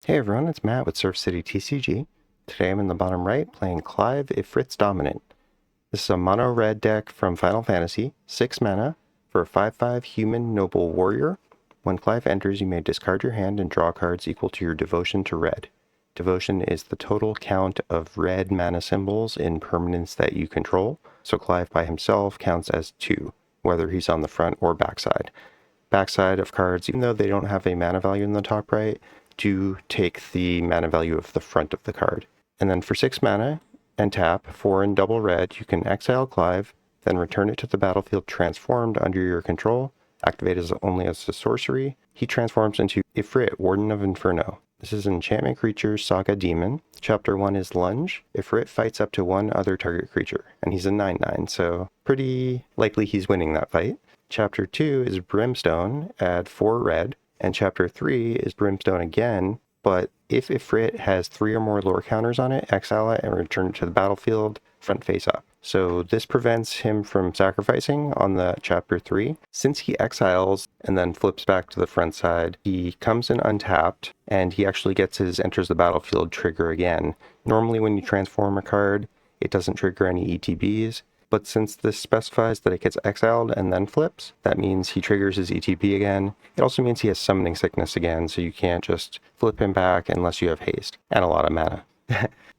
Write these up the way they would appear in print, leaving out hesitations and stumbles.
Hey everyone, it's Matt with Surf City TCG. Today I'm in the bottom right playing Clive Ifrit's Dominant. This is a mono red deck from Final Fantasy, 6 mana, for a 5/5 human noble warrior. When Clive enters, you may discard your hand and draw cards equal to your devotion to red. Devotion is the total count of red mana symbols in permanents that you control, so Clive by himself counts as 2, whether he's on the front or backside. Backside of cards, even though they don't have a mana value in the top right, do take the mana value of the front of the card. And then for 6 mana and tap 4 and double red, you can exile Clive, then return it to the battlefield transformed under your control, activate as only as a sorcery. He transforms into Ifrit, Warden of Inferno. This is an enchantment creature, Saga Demon. Chapter 1 is Lunge. Ifrit fights up to one other target creature, and he's a 9/9, so pretty likely he's winning that fight. Chapter 2 is Brimstone, add 4 red. And Chapter 3 is Brimstone again, but if Ifrit has 3 or more lore counters on it, exile it and return it to the battlefield, front face up. So this prevents him from sacrificing on the Chapter 3. Since he exiles and then flips back to the front side, he comes in untapped, and he actually gets his enters the battlefield trigger again. Normally when you transform a card, it doesn't trigger any ETBs. But since this specifies that it gets exiled and then flips, that means he triggers his ETB again. It also means he has summoning sickness again, so you can't just flip him back unless you have haste and a lot of mana.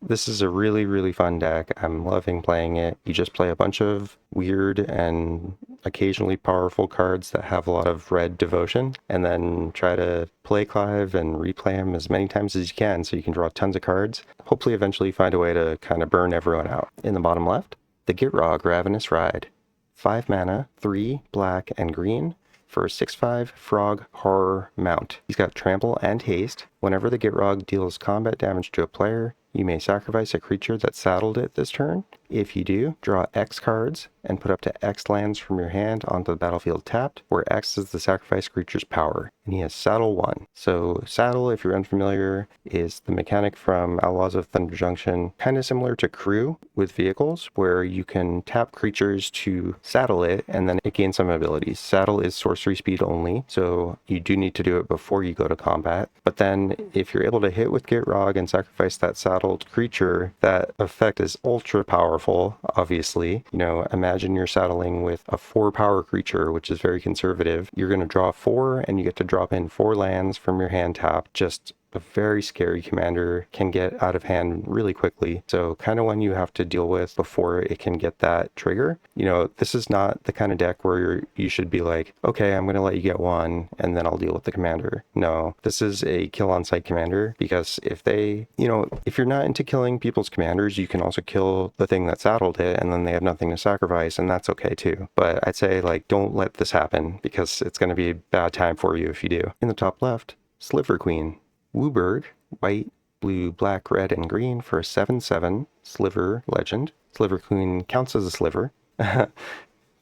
This is a really, really fun deck. I'm loving playing it. You just play a bunch of weird and occasionally powerful cards that have a lot of red devotion, and then try to play Clive and replay him as many times as you can so you can draw tons of cards. Hopefully eventually find a way to kind of burn everyone out. In the bottom left, the Gitrog Ravenous Ride. 5 mana, 3 black and green for a 6/5 frog horror mount. He's got trample and haste. Whenever the Gitrog deals combat damage to a player, you may sacrifice a creature that saddled it this turn. If you do, draw X cards and put up to X lands from your hand onto the battlefield tapped, where X is the sacrifice creature's power. And he has Saddle 1. So Saddle, if you're unfamiliar, is the mechanic from Outlaws of Thunder Junction, kind of similar to Crew with vehicles, where you can tap creatures to saddle it and then it gains some abilities. Saddle is sorcery speed only, so you do need to do it before you go to combat. But then if you're able to hit with Gitrog and sacrifice that saddled creature, that effect is ultra powerful, obviously. You know, imagine you're saddling with a 4 power creature, which is very conservative. You're going to draw 4 and you get to drop in 4 lands from your hand tap. Just a very scary commander, can get out of hand really quickly. So kind of one you have to deal with before it can get that trigger. You know, this is not the kind of deck where you should be like, okay, I'm going to let you get 1 and then I'll deal with the commander. No, this is a kill on sight commander, because if they, you know, if you're not into killing people's commanders, you can also kill the thing that saddled it and then they have nothing to sacrifice, and that's okay too. But I'd say, like, don't let this happen, because it's going to be a bad time for you if you do. In the top left, Sliver Queen. WUBRG, white, blue, black, red, and green for a 7/7 Sliver legend. Sliver Queen counts as a sliver.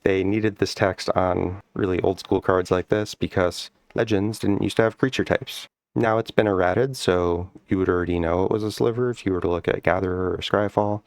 They needed this text on really old school cards like this because legends didn't used to have creature types. Now it's been errated, so you would already know it was a sliver if you were to look at Gatherer or Scryfall,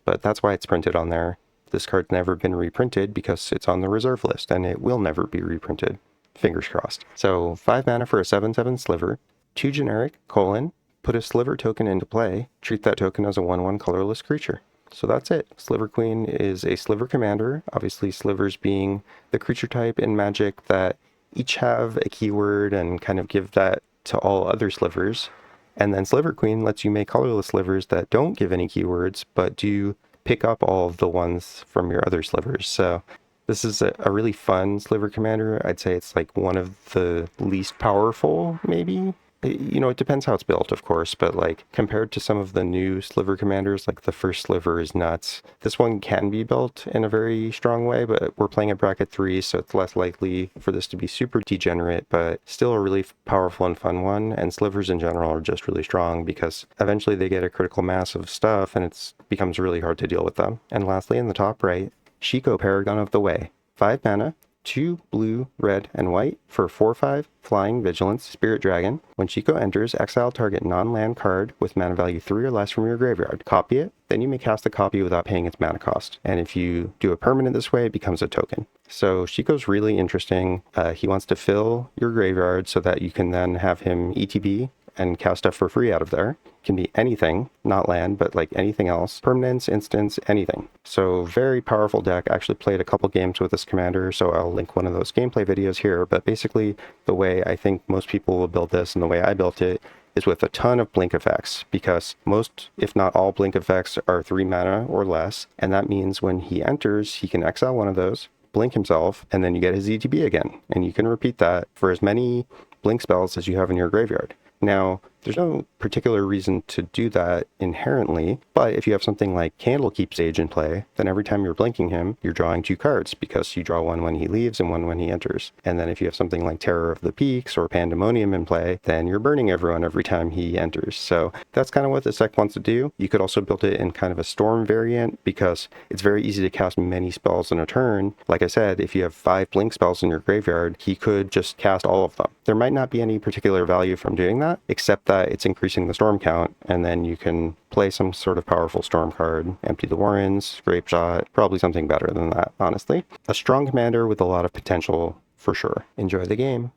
but that's why it's printed on there. This card's never been reprinted because it's on the reserve list, and it will never be reprinted. Fingers crossed. So 5 mana for a 7/7 sliver. 2 generic, put a sliver token into play, treat that token as a 1/1 colorless creature. So that's it. Sliver Queen is a sliver commander, obviously slivers being the creature type in Magic that each have a keyword and kind of give that to all other slivers. And then Sliver Queen lets you make colorless slivers that don't give any keywords, but do pick up all of the ones from your other slivers. So this is a really fun sliver commander. I'd say it's like one of the least powerful, maybe. You know, it depends how it's built, of course, but like compared to some of the new sliver commanders, like the first sliver is nuts. This one can be built in a very strong way, but we're playing at bracket 3, so it's less likely for this to be super degenerate, but still a really powerful and fun one. And slivers in general are just really strong because eventually they get a critical mass of stuff and it becomes really hard to deal with them. And lastly, in the top right, Shiko Paragon of the Way. 5 mana, 2 blue, red, and white for 4/5 Flying Vigilance Spirit Dragon. When Shiko enters, exile target non-land card with mana value 3 or less from your graveyard. Copy it, then you may cast a copy without paying its mana cost. And if you do a permanent this way, it becomes a token. So Shiko's really interesting. He wants to fill your graveyard so that you can then have him ETB and cast stuff for free out of there. It can be anything, not land, but like anything else. Permanents, instants, anything. So very powerful deck. I actually played a couple games with this commander, so I'll link one of those gameplay videos here. But basically, the way I think most people will build this and the way I built it is with a ton of blink effects, because most, if not all, blink effects are 3 mana or less, and that means when he enters, he can exile one of those, blink himself, and then you get his ETB again, and you can repeat that for as many blink spells as you have in your graveyard. Now, there's no particular reason to do that inherently, but if you have something like Candlekeep Sage in play, then every time you're blinking him, you're drawing 2 cards, because you draw one when he leaves and one when he enters. And then if you have something like Terror of the Peaks or Pandemonium in play, then you're burning everyone every time he enters. So that's kind of what this deck wants to do. You could also build it in kind of a Storm variant, because it's very easy to cast many spells in a turn. Like I said, if you have 5 blink spells in your graveyard, he could just cast all of them. There might not be any particular value from doing that, except that it's increasing the storm count, and then you can play some sort of powerful storm card, empty the Warrens, Grape Shot, probably something better than that, honestly. A strong commander with a lot of potential, for sure. Enjoy the game.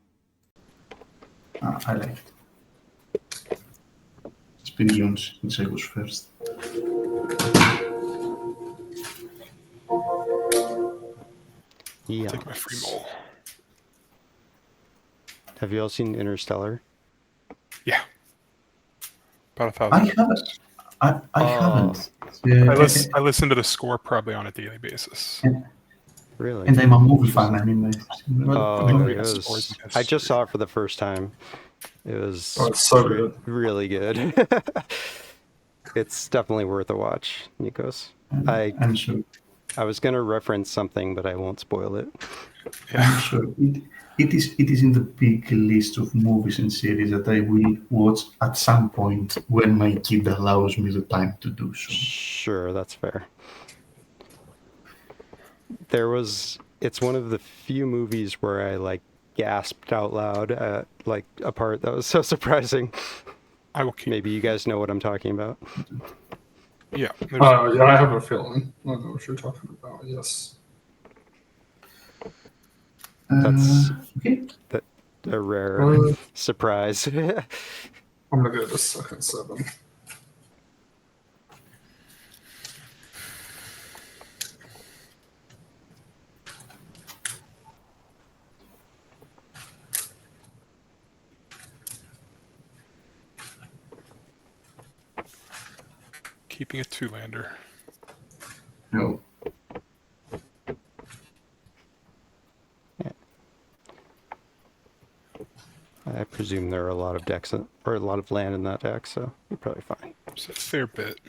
I like it. Experience since I was first. Yeah. Take my free mole. Have you all seen Interstellar? Yeah. About 1,000. I haven't. I haven't. I listen to the score probably on a daily basis. Really? And I'm a movie fan. I mean, I just saw it for the first time. It was it's so good. Really good. It's definitely worth a watch, Nikos. I'm sure. I was going to reference something, but I won't spoil it. Yeah. I'm sure. It is in the big list of movies and series that I will watch at some point when my kid allows me the time to do so. Sure, that's fair. It's one of the few movies where I gasped out loud at a part that was so surprising. I will keep. Maybe you guys know what I'm talking about. Yeah. Yeah, I have a feeling. I know what you're talking about. Yes. That's okay. a rare surprise. I'm gonna go to second 7. Keeping a 2-lander. No. I presume there are a lot of decks or a lot of land in that deck, so you're probably fine. It's a fair bit.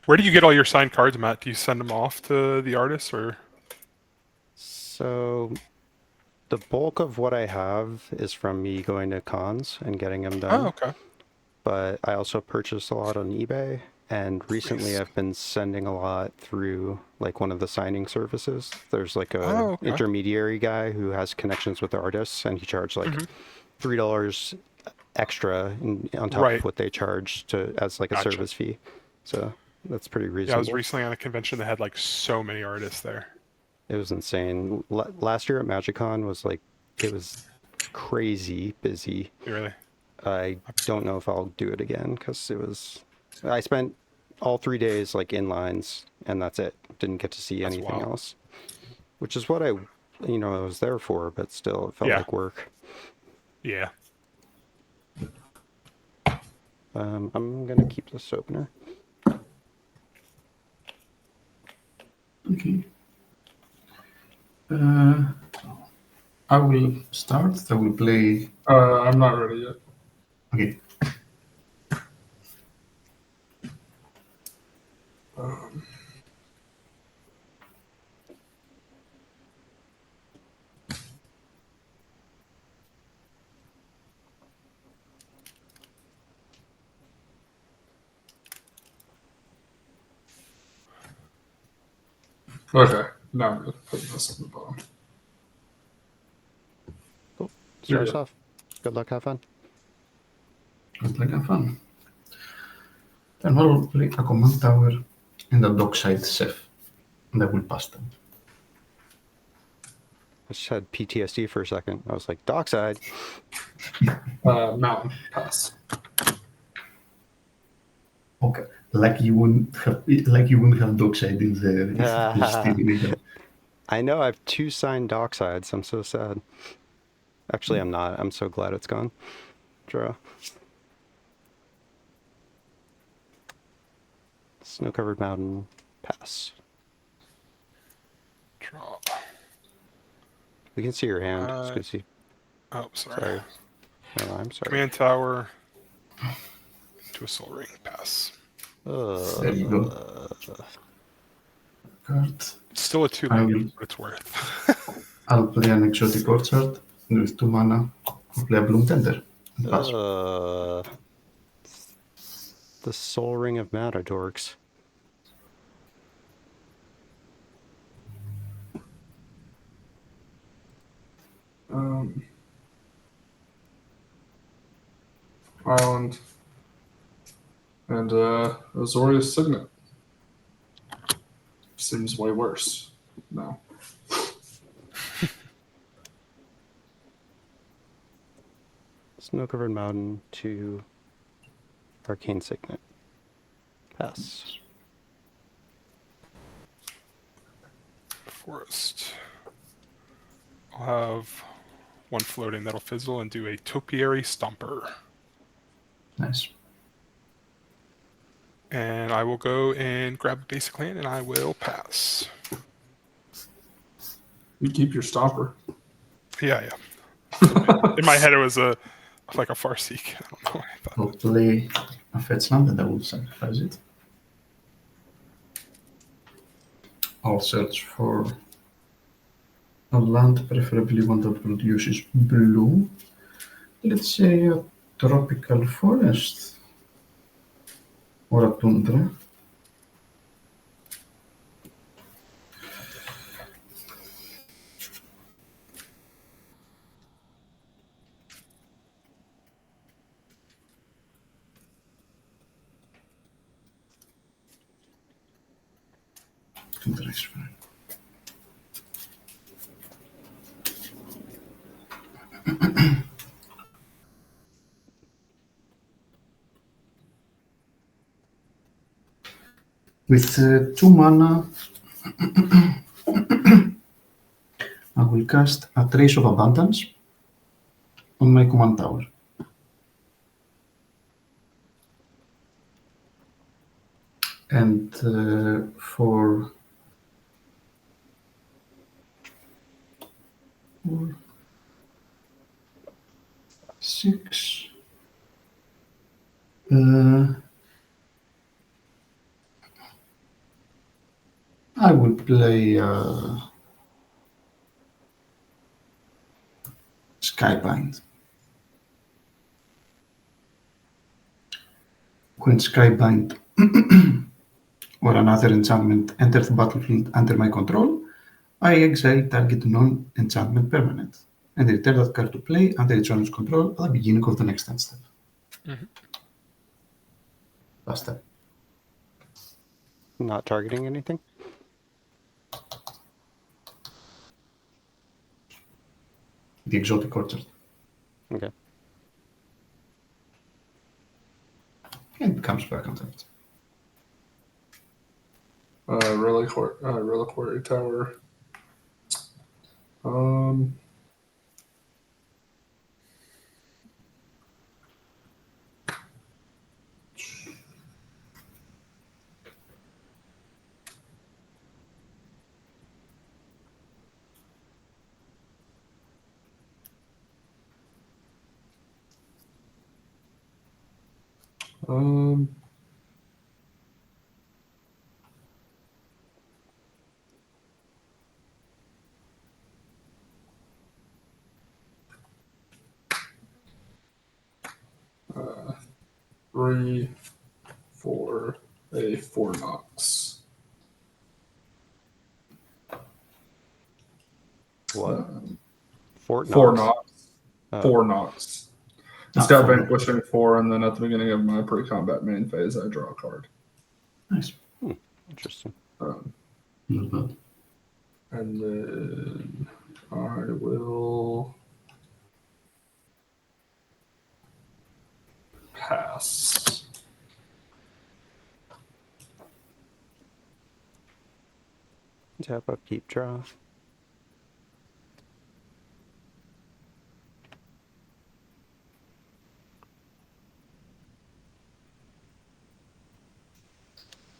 Where do you get all your signed cards, Matt? Do you send them off to the artists, or? So the bulk of what I have is from me going to cons and getting them done. Oh, okay. But I also purchase a lot on eBay, and recently I've been sending a lot through one of the signing services. There's a intermediary guy who has connections with the artists, and he charged $3 extra on top of what they charge as a service fee. So that's pretty reasonable. Yeah, I was recently on a convention that had so many artists there. It was insane. Last year at MagicCon it was crazy busy. Really? I don't know if I'll do it again, because I spent all 3 days in lines, and that's it. Didn't get to see anything else, which is what I was there for, but still it felt like work. Yeah. I'm gonna keep this opener. Okay. I will start. I will play. I'm not ready yet. Okay. Okay. Now I'm gonna put this on the bottom. Cool. Start us off. Good luck. Have fun. Sounds like a fun. Then we'll play a command tower and a dockside chef, and I will pass them. I just had PTSD for a second. I was like, dockside. Mountain pass. Okay, like you wouldn't have dockside in there if it was still illegal. I know I have 2 signed docksides. I'm so sad. Actually, I'm not. I'm so glad it's gone. Draw. Snow-covered mountain. Pass. Draw. We can see your hand. It's good to see. Oh, sorry. Sorry. No, I'm sorry. Command tower to a soul ring. Pass. There you go. Card. It's still a 2 I mana, will- but it's worth. I'll play an exotic orchard, and with 2 mana, I'll play a bloom tender. And pass. The soul ring of Matadorks. Island. And Azorius Signet. Seems way worse. No. Snow-covered mountain to arcane signet. Pass. Forest. I'll have 1 floating that'll fizzle and do a topiary stomper. Nice. And I will go and grab a basic land and I will pass. You keep your stopper. Yeah, yeah. In my head, it was like a Farseek. I don't know why I thought. I'll play a fetch land and I will sacrifice it. I'll search for a land, preferably one that produces blue. Let's say a tropical forest or a tundra. Tundra is fine. With 2 mana, I will cast a Trace of Abundance on my command tower. And for 4, 6, I will play Skybind. When Skybind or another enchantment enters the battlefield under my control, I exile target non-enchantment permanent and return that card to play under its owner's control at the beginning of the next end step. Mhm. Last step. Not targeting anything? The exotic orchard. Okay. And it comes back on top. Reliquary Tower. Three, 4, a 4 Nox. What? Fort Knox? 4 Nox. Oh. 4 Nox. It's got Vanquishing 4, and then at the beginning of my pre-combat main phase, I draw a card. Nice. Interesting. Not bad. And then I will pass. Tap up, keep, draw.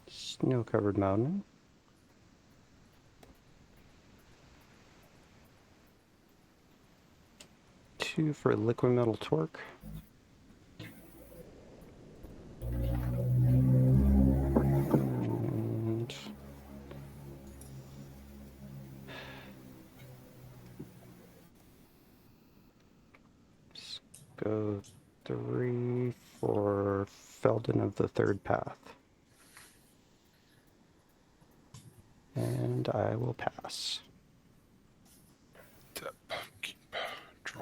Snow-covered mountain. Two for liquid metal torque. And let's go 3 for Felden of the Third Path. And I will pass. Tap, keep, draw.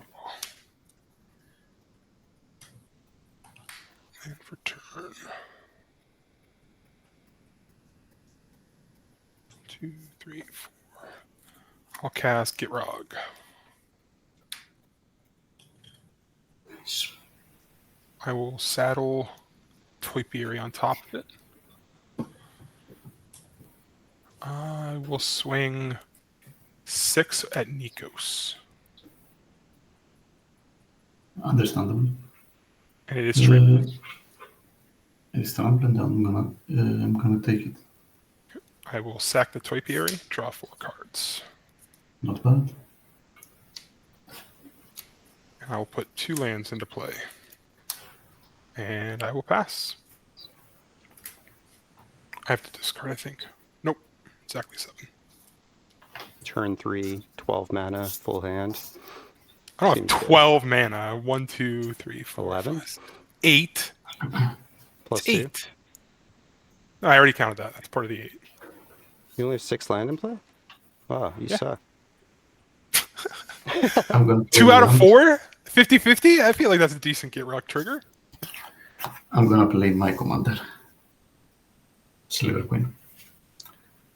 And for turn. 2, 3, 4. I'll cast Gitrog. Nice. I will saddle Topiary on top of it. I will swing 6 at Nikos. Understandable. And it is true. It's trampled. I'm gonna take it. I will sack the Topiary, draw 4 cards. Not bad. And I will put 2 lands into play. And I will pass. I have to discard, I think. Nope. Exactly 7. Turn 3, 12 mana, full hand. I don't Seems have good. 12 mana. 1, 2, 3, 4, 11? 5, 8. Plus It's 2. 8. No, I already counted that. That's part of the 8. You only have 6 land in play? Wow, you Yeah. suck. I'm gonna 2 out of land. 4? 50-50? I feel like that's a decent Gitrog trigger. I'm gonna play my commander, Sliver Queen,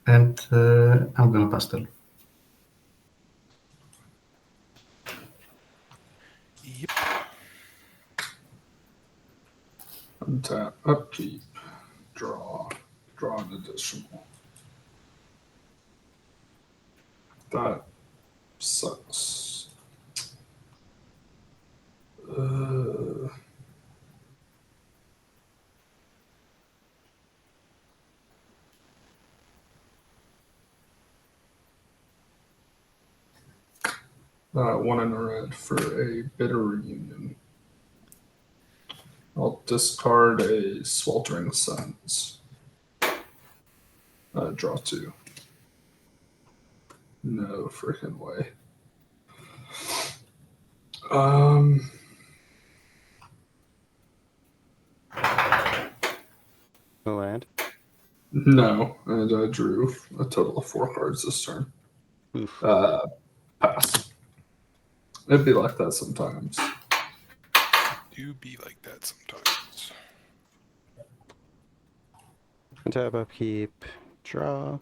and I'm gonna pastel. Yep. Untap, upkeep, draw an additional. That sucks. One in a red for a bitter reunion. I'll discard a Sweltering Suns. Draw 2. No freaking way. No land. No, and I drew a total of 4 cards this turn. Oof. Pass. It'd be like that sometimes. Do be like that sometimes. Tap, upkeep, draw.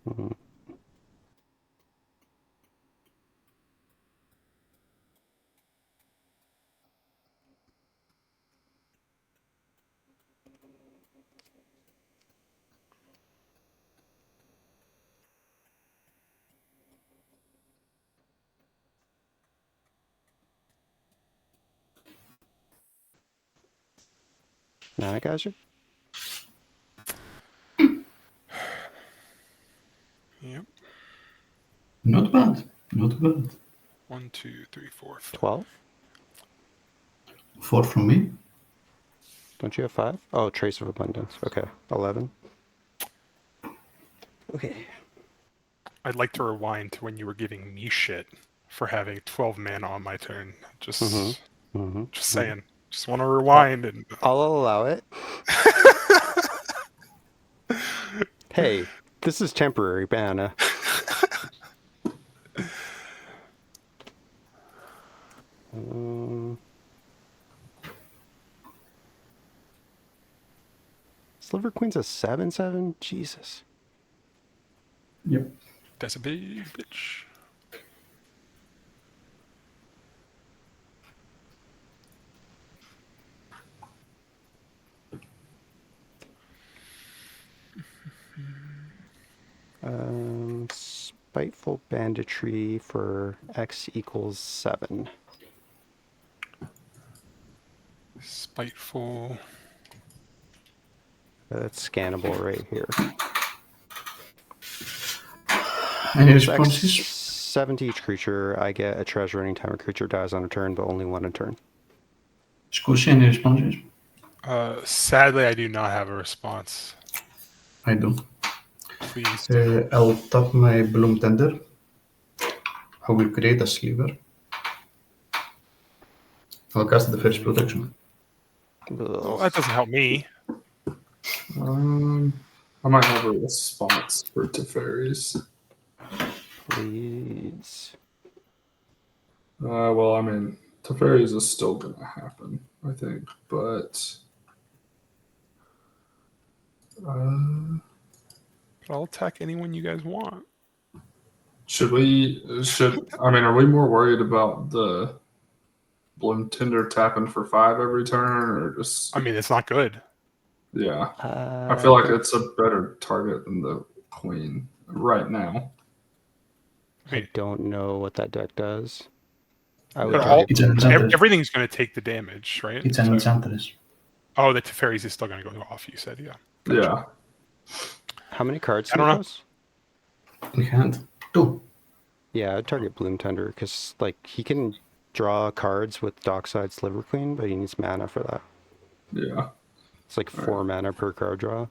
Mhm. Mana Geyser? Yep. Not bad. Not bad. 1, 2, 3, 4, 5. 12? 4 from me. Don't you have 5? Oh, Trace of Abundance. Okay, 11. Okay. I'd like to rewind to when you were giving me shit for having 12 mana on my turn. Just saying. Just want to rewind and I'll allow it. Hey, this is temporary mana. Sliver Queen's a 7/7? Jesus. Yep. That's a big bitch. Spiteful Banditry for X equals 7. Spiteful. That's scannable right here. Any X responses? 7 to each creature. I get a treasure anytime a creature dies on a turn, but only one a turn. Scusi, any responses? Sadly, I do not have a response. I do. Please. I'll tap my Bloom Tender. I will create a sliver. I'll cast the first protection. Well, that doesn't help me. I might have a response for Teferis. Please. Well, I mean, Teferis is still going to happen, I think, but I'll attack anyone you guys want. are we more worried about the Bloom Tender tapping for 5 every turn, or just? I mean, it's not good. Yeah, I feel like it's a better target than the Queen right now. I don't know what that deck does. I would But target It's an enchantress. everything's going to take the damage, right? It's an enchantress. Oh, the Teferis is still going to go off, you said, yeah. Yeah. How many cards I don't know. In hand. 2. Yeah, I'd target Bloom Tender, because like he can draw cards with Dockside Sliver Queen, but he needs mana for that. Yeah. It's like 4 mana per card draw.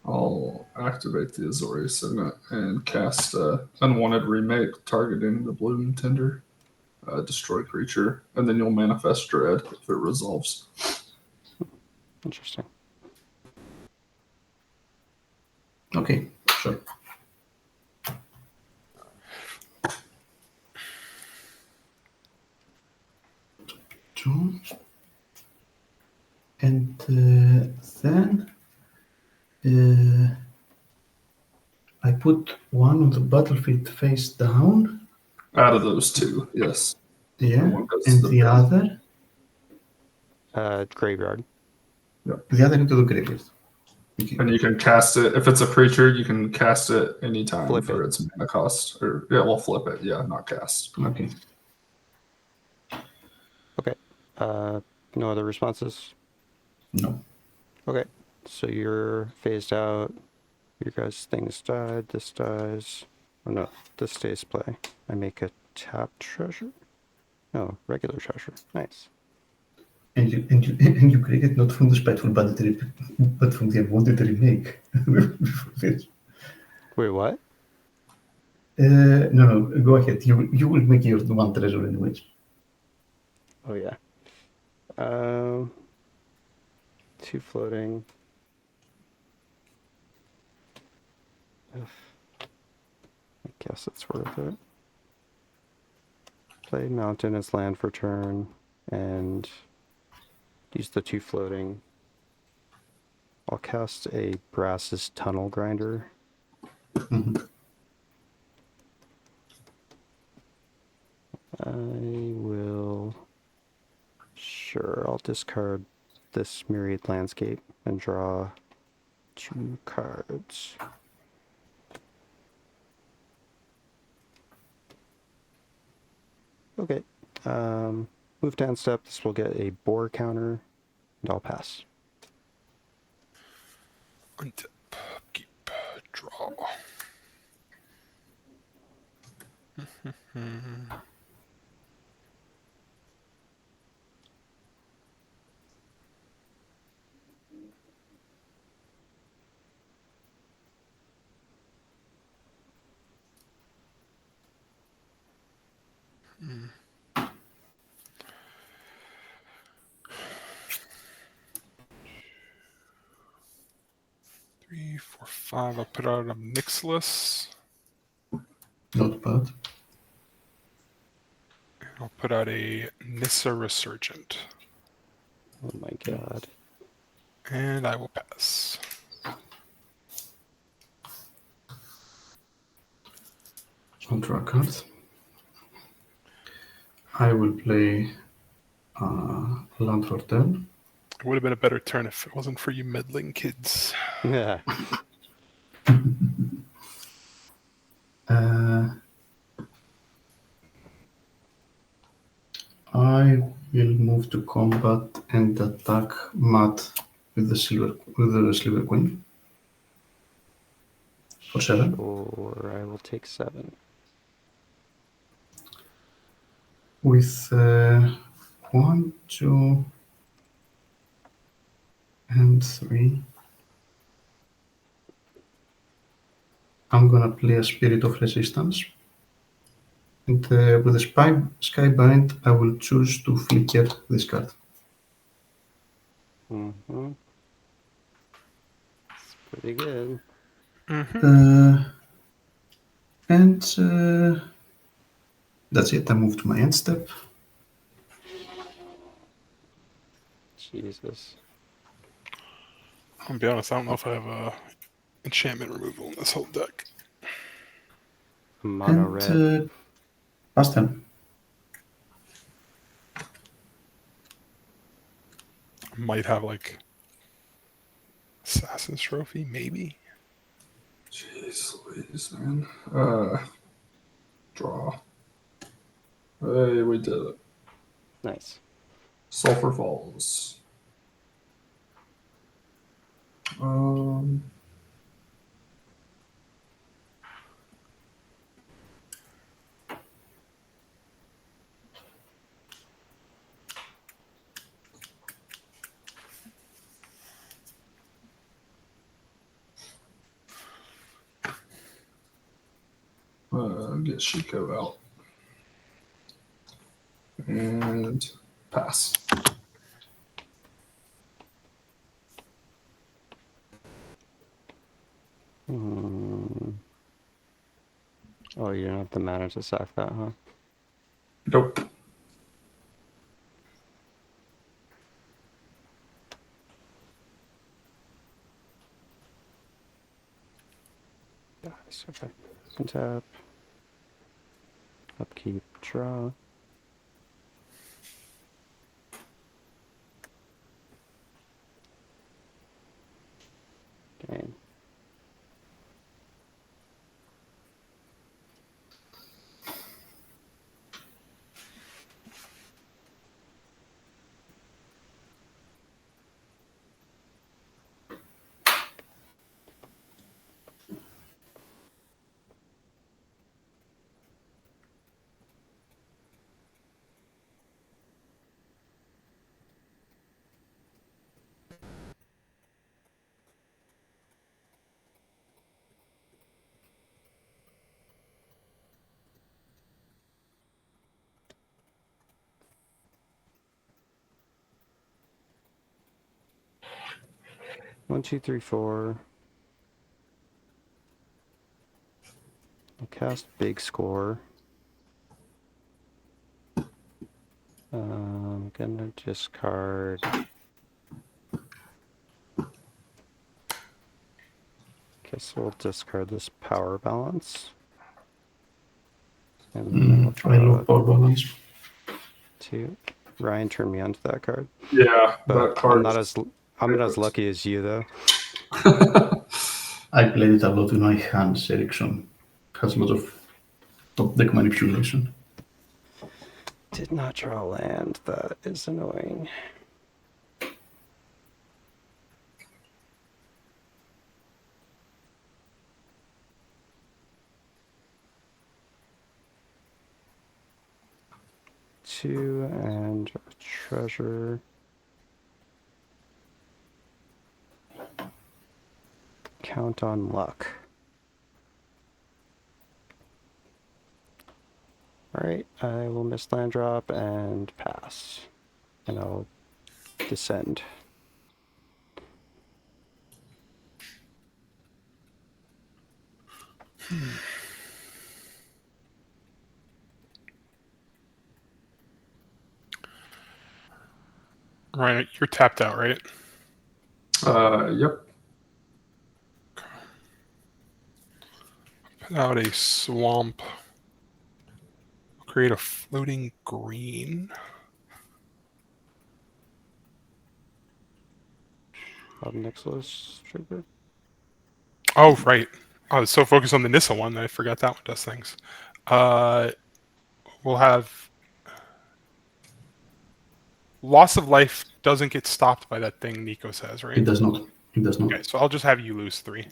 I'll activate the Azori Signet and cast Unwanted Remake targeting the Bloom Tender. Destroy creature, and then you'll manifest Dread if it resolves. Interesting. Okay, sure. Two. And then I put one on the battlefield face down. Out of those 2, yes. Yeah, One goes and to the other? Graveyard. The other into the graveyard. Okay. And you can cast it, if it's a creature, you can cast it anytime Flip for it. its mana cost. Or, yeah, we'll flip it. Yeah, not cast. Okay. Okay. No other responses? No. Okay. So you're phased out. Your guys' things died. This dies. Oh no, this stays play. I make a tap treasure? No, regular treasure. Nice. And you created not from the spiteful banditry, but from the unwanted remake. Wait, what? No, go ahead. You will make your one treasure anyways. Oh yeah. 2 floating. Ugh. I guess it's worth it. Play mountain as land for turn, and use the 2 floating. I'll cast a Brass's Tunnel Grinder. Mm-hmm. I will... Sure, I'll discard this Myriad Landscape and draw 2 cards. Okay. Move down step. This will get a boar counter, and I'll pass. Untap, keep, draw. 3, 4, 5. I'll put out a Nyxlis. Not bad. I'll put out a Nissa Resurgent. Oh my god. And I will pass. I'll draw a card. I will play Land for turn. It would have been a better turn if it wasn't for you meddling kids. Yeah. I will move to combat and attack Matt with the Sliver Queen. For 7. Or I will take 7. With 1, 2, and 3. I'm gonna play a Spirit of Resistance. And with the Skybind, I will choose to flicker this card. Mm-hmm. It's pretty good. And that's it. I move to my end step. Jesus. I'll be honest, I don't know if I have enchantment removal in this whole deck. Mono And red. pass turn. I might have like Assassin's Trophy, maybe. Jeez Louise, man. Draw. Hey, we did it. Nice. Sulfur Falls. Get Shiko out. And pass. Oh, you don't have the mana to sack that, huh? Nope. Nice, okay. Untap. Upkeep, draw. Game. One, two, three, four. I'll cast Big Score. I'm gonna discard. Guess we'll discard this Power Balance. And then we'll I draw love Power Balance. 2. Ryan turned me onto that card. Yeah, But that card. I'm not as lucky as you though. I played it a lot in my hands. Ericsson has a lot of top deck manipulation. Did not draw land. That is annoying. Two and a treasure. Count on luck. Alright, I will miss land drop and pass. And I'll descend. Right, you're tapped out, right? Yep. Put out a swamp. Create a floating green. Nicholas trigger. Oh, right. I was so focused on the Nissa one that I forgot that one does things. We'll have loss of life doesn't get stopped by that thing Nico says, right? It does not. It does not. Okay, so I'll just have you lose 3.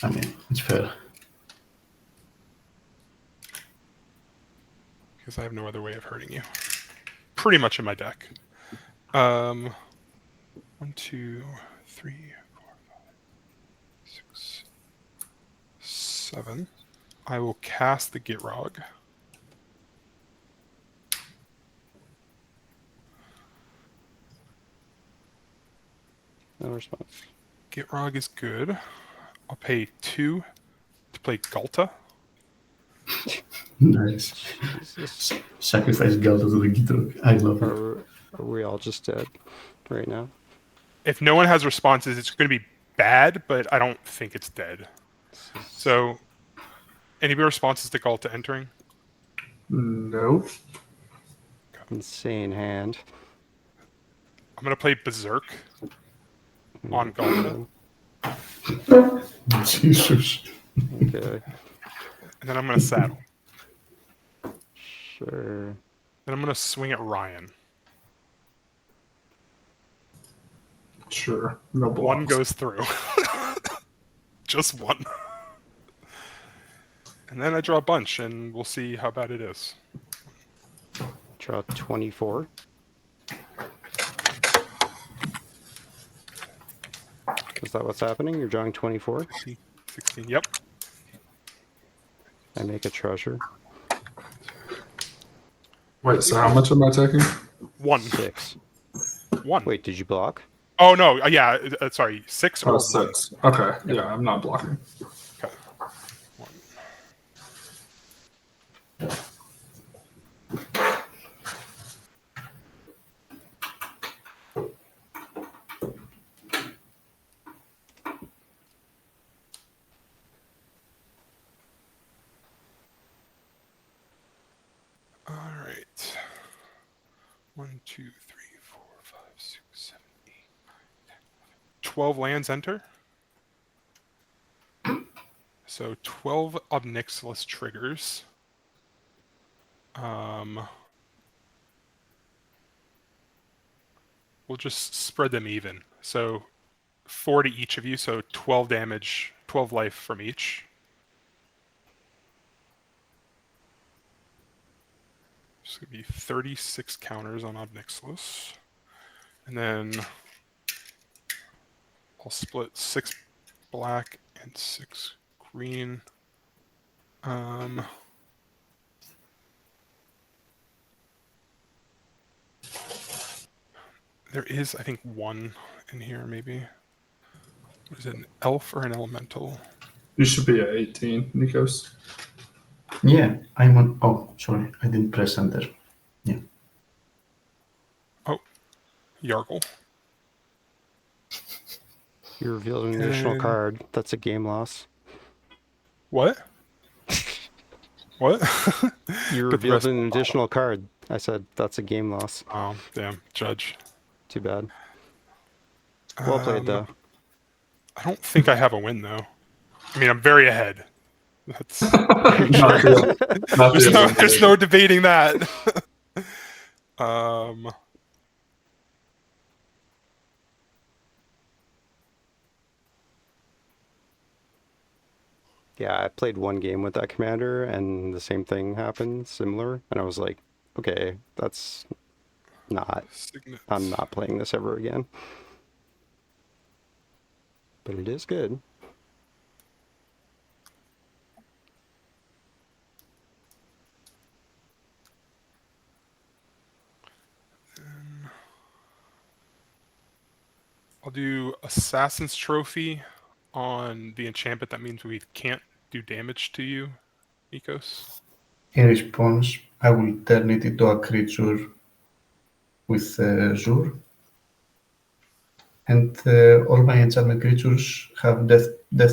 I mean, it's fair. Because I have no other way of hurting you. Pretty much in my deck. 1, 2, 3, 4, 5, 6, 7. I will cast the Gitrog. No response. Gitrog is good. I'll pay 2 to play Galta. Nice. Jesus. Sacrifice Galta to the Gitrog. I love it. Are we all just dead right now? If no one has responses, it's going to be bad, but I don't think it's dead. So, any responses to Galta entering? No. Insane hand. I'm going to play Berserk on Galta. Jesus. Okay. And then I'm going to saddle. Sure. Then I'm going to swing at Ryan. Sure. No blocks. One goes through. Just one. And then I draw a bunch, and we'll see how bad it is. Draw 24. Is that what's happening? You're drawing 24? 16, yep. I make a treasure. Wait, so how much am I taking? 1. 6. 1. Wait, did you block? Oh, no. Yeah, sorry. 6 or 1? 6. Okay, yeah, I'm not blocking. Okay. 1. All right. 1, 2, 3, 4, 5, 6, 7, 8, 9, 10, 12 lands enter. So 12 Obnixilis triggers. We'll just spread them even. So 4 to each of you, so 12 damage, 12 life from each. It's going to be 36 counters on Obnixilis. And then I'll split 6 black and 6 green. There is, I think, 1 in here, maybe. Was it an elf or an elemental? You should be at 18, Nikos. Yeah, I'm on. Oh, sorry, I didn't press enter. Yeah. Oh, Yargle. You revealed an additional card. That's a game loss. What? What? You revealed an additional card. I said that's a game loss. Oh, damn. Judge. Too bad. Well played, though. I don't think I have a win, though. I mean, I'm very ahead. That's there's no debating that. Yeah, I played one game with that commander, and the same thing happened, similar. And I was like, okay, that's not... Signet. I'm not playing this ever again. But it is good. I'll do Assassin's Trophy on the enchantment. That means we can't do damage to you, Nikos? In response, I will turn it into a creature with Zur. And all my enchantment creatures have death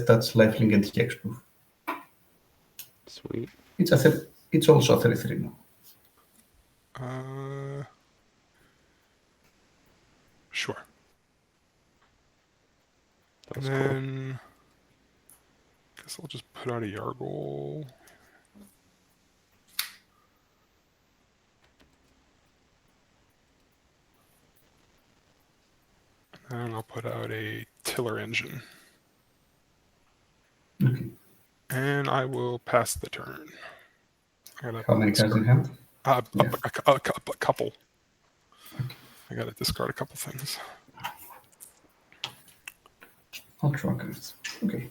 touch, lifelink, and hexproof. Sweet. It's also a 3/3 now. Sure. That And was cool. then I guess I'll just put out a Yargle. And I'll put out a Tiller Engine. Okay. And I will pass the turn. How many cards in hand? A Yeah. couple. Okay. I gotta discard a couple things. I'll draw cards. Okay.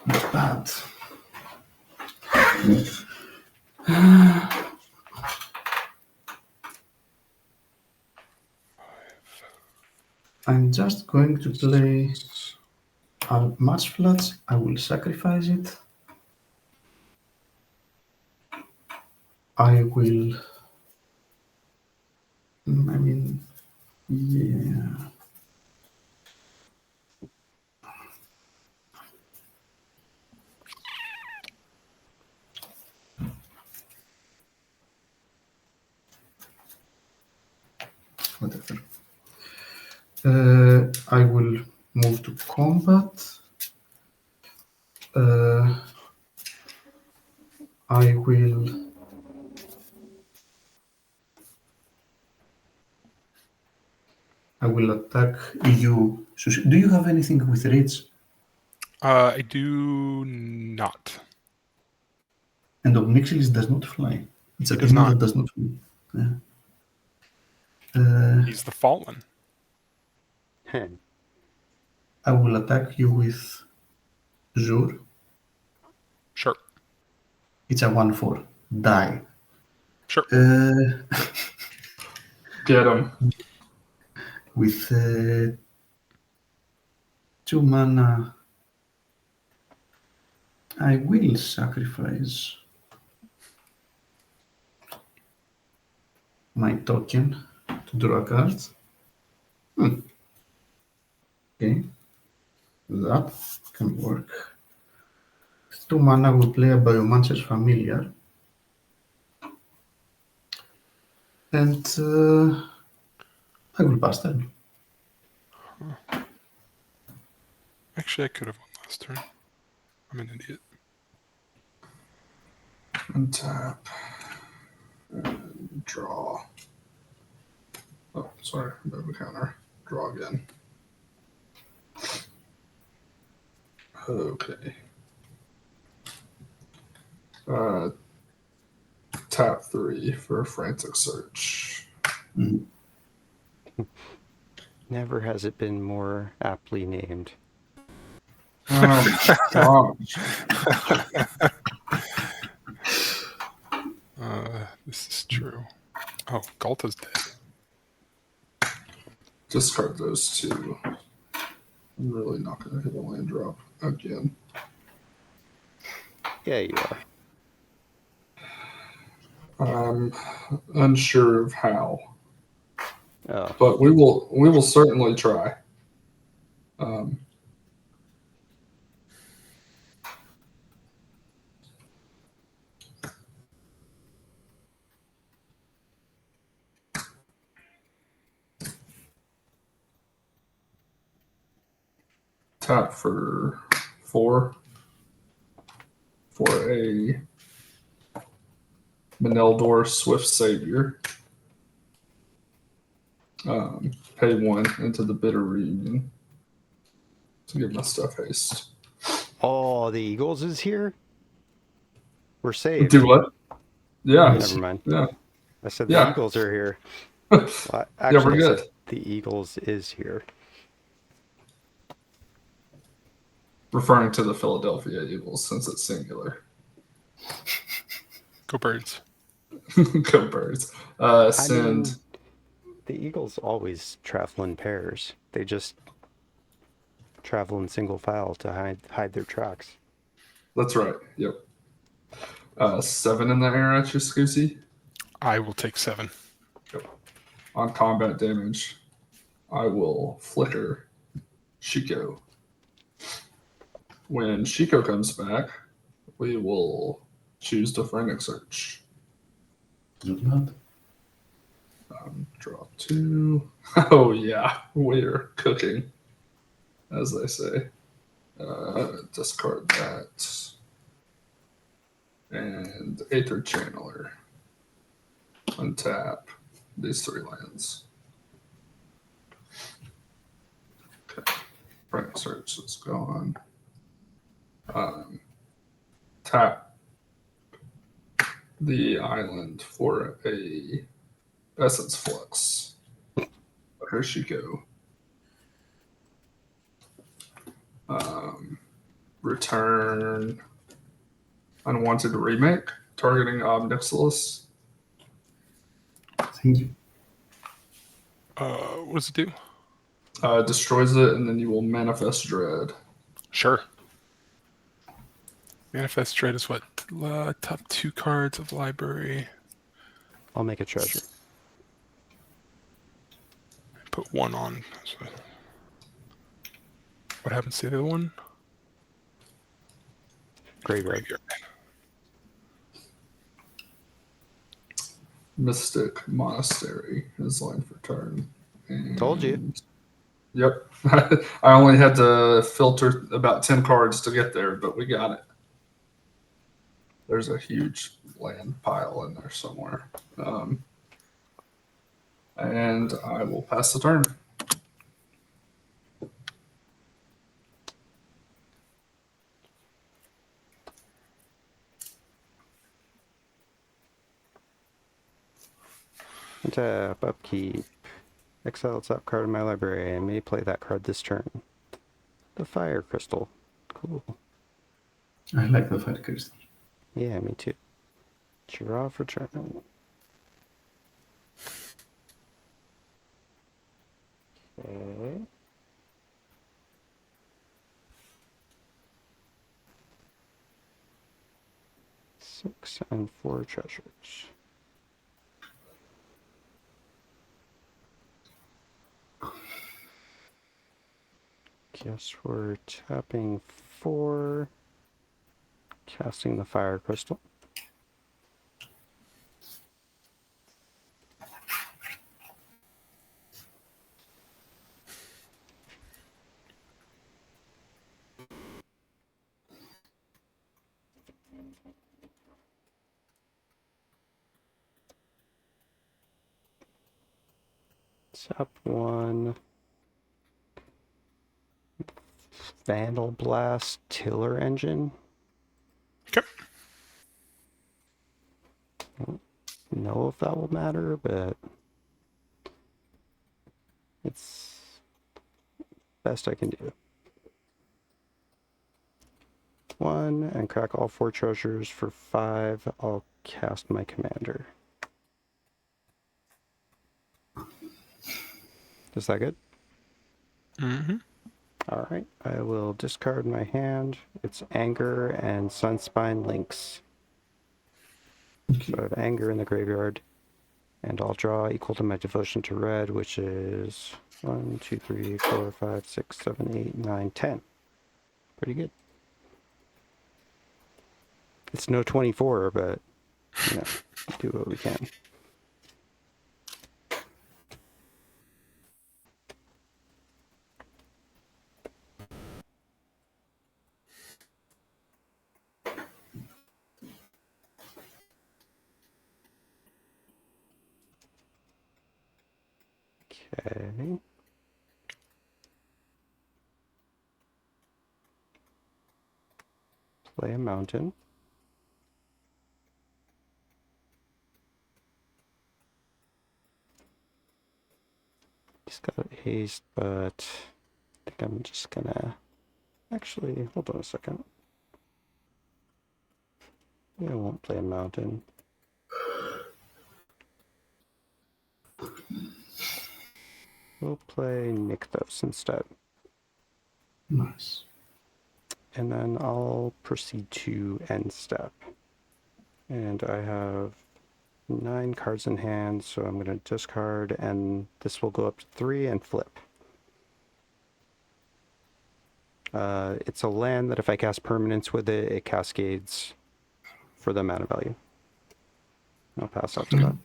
Not bad. I'm just going to play a match flats. I will sacrifice it. I will. I mean, yeah. Whatever. I will move to combat. I will. I will attack you. Do you have anything with reach? I do not. And Omnixilis does not fly. It's a It does demon not. that does not fly. Yeah. He's the Fallen. I will attack you with Zur. Sure. It's a 1/4. Die. Sure. Get him. With 2 mana, I will sacrifice my token to draw a card. Okay, that can work. With 2 mana, we'll play a Biomancer's Familiar. And I will pass turn. Actually, I could have won last turn. I'm an idiot. Untap. And draw. Oh, sorry. Move a counter. Draw again. Okay. Tap 3 for a frantic search. Never has it been more aptly named. Oh, gosh. This is true. Oh, Galta's dead. Discard those 2. I'm really not going to hit a land drop again. Yeah, you are. I'm unsure of how, Oh, but we will certainly try. Tap for 4 for a Meneldor Swift Savior. Pay 1 into the Bitter Reunion to give my stuff haste. oh, the Eagles is here? We're saved. Do what? Yeah. Never mind. Yeah. I said the Yeah. Eagles are here. Yeah, Well, we're actually, I good. said the Eagles is here. Referring to the Philadelphia Eagles since it's singular. Go Birds. Go Birds. I Send. mean, the Eagles always travel in pairs. They just travel in single file to hide their tracks. That's right. Yep. 7 in the air at you, Scusi. I will take 7. On combat damage, I will flicker Shiko. When Shiko comes back, we will choose to frantic search. Good luck. Draw 2. Oh yeah, we're cooking, as they say. Discard that. And Aether Channeler. Untap these 3 lands. Okay. Frantic search is gone. Tap the island for a Essence Flux. Here she go. Return Unwanted Remake, targeting Obnixilis. Thank you. What does it do? Destroys it, and then you will manifest Dread. Sure. Manifest Dread is what? Top 2 cards of library. I'll make a treasure. Put 1 on. So what happens to the other one? Graveyard. Mystic Monastery is line for turn. And Told you. Yep. I only had to filter about 10 cards to get there, but we got it. There's a huge land pile in there somewhere. And I will pass the turn. Tap, upkeep. Exile top card in my library. I may play that card this turn. The Fire Crystal. Cool. I like the Fire Crystal. Yeah, me too. Draw for turn. Okay. Six and 4 treasures. Guess we're tapping 4, casting the Fire Crystal. Tap 1. Vandal Blast Tiller Engine. Okay. Don't know if that will matter, but it's best I can do. 1 and crack all 4 treasures for 5. I'll cast my commander. Is that good? Mm-hmm. Alright, I will discard my hand. It's Anger and Sunspine Links. So I have Anger in the graveyard. And I'll draw equal to my devotion to red, which is 1, 2, 3, 4, 5, 6, 7, 8, 9, 10. Pretty good. It's no 24, but, you know, do what we can. Okay. Play a mountain. He's got haste, but I think I'm just gonna... Actually, hold on a second. Yeah, I won't play a mountain. We'll play Nykthos instead. Nice. And then I'll proceed to end step. And I have 9 cards in hand, so I'm going to discard, and this will go up to 3 and flip. It's a land that if I cast permanence with it, it cascades for the mana value. I'll pass after that.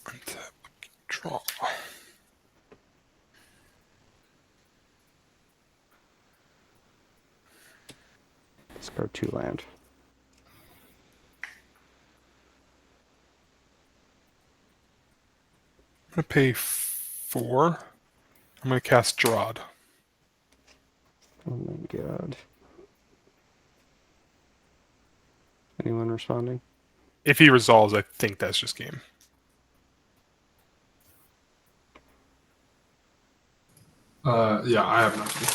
Untap, draw. Discard 2 land. I'm going to pay 4. I'm going to cast Drod. Oh my god. Anyone responding? If he resolves, I think that's just game. Yeah, I have nothing.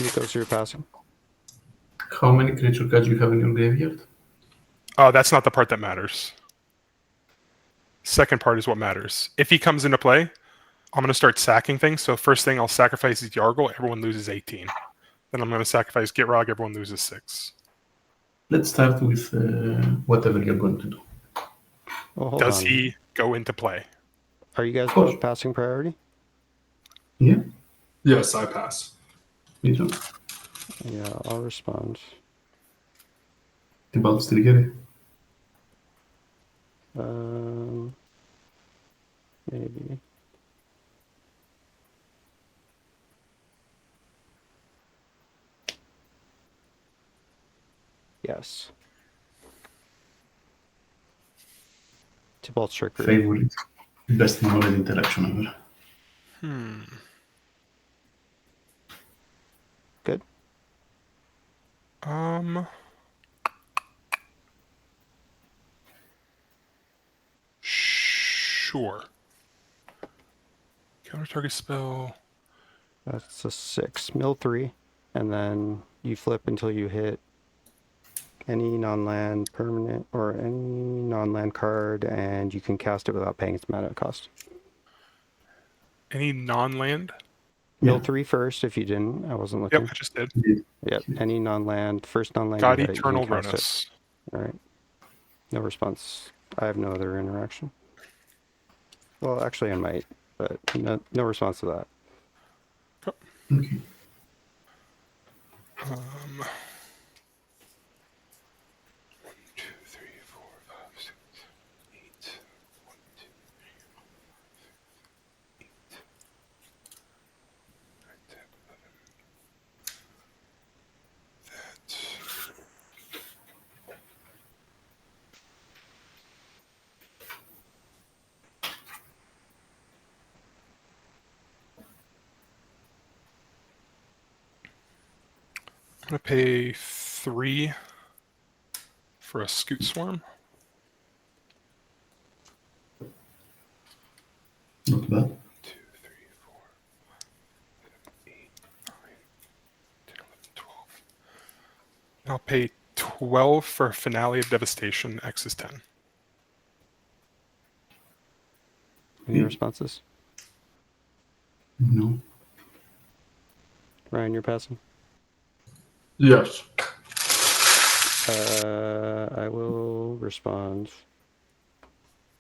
Nikos, you're passing. How many creature cards you have in your graveyard? That's not the part that matters. Second part is what matters. If he comes into play, I'm going to start sacking things. So first thing, I'll sacrifice Yargle. Everyone loses 18. Then I'm going to sacrifice Gitrog. Everyone loses 6. Let's start with whatever you're going to do. Oh, hold Does on. he go into play? Are you guys Of course. both passing priority? Yeah, Yes, I pass. me too. Yeah, I'll respond. About still here. Maybe. Yes. Tybalt trickery. Favorite. Best mono-red interaction ever. Good. Sure. Counter target spell. That's a 6. Mill 3. And then you flip until you hit any non-land permanent or any non-land card, and you can cast it without paying its mana cost. Any non-land? Mill Yeah. 3 first if you didn't. I wasn't looking. Yep, I just did. Yep. Any non-land. First non-land Got you hit, Eternal you can cast Ravenous. it. All right. No response. I have no other interaction. Well, actually I might, but no response to that. Okay. 1, 2, 3, 4, 5, 6, 8. 1, 2, 3, 4, 5, 6, 8. 9, 10, 11. That. I'm going to pay 3 for a Scoot Swarm. Not bad. 2, 3, 4, 5, 7, 8, 9, 10, 11, 12. And I'll pay 12 for Finale of Devastation. X is 10. Any responses? No. Ryan, you're passing? Yes. I will respond.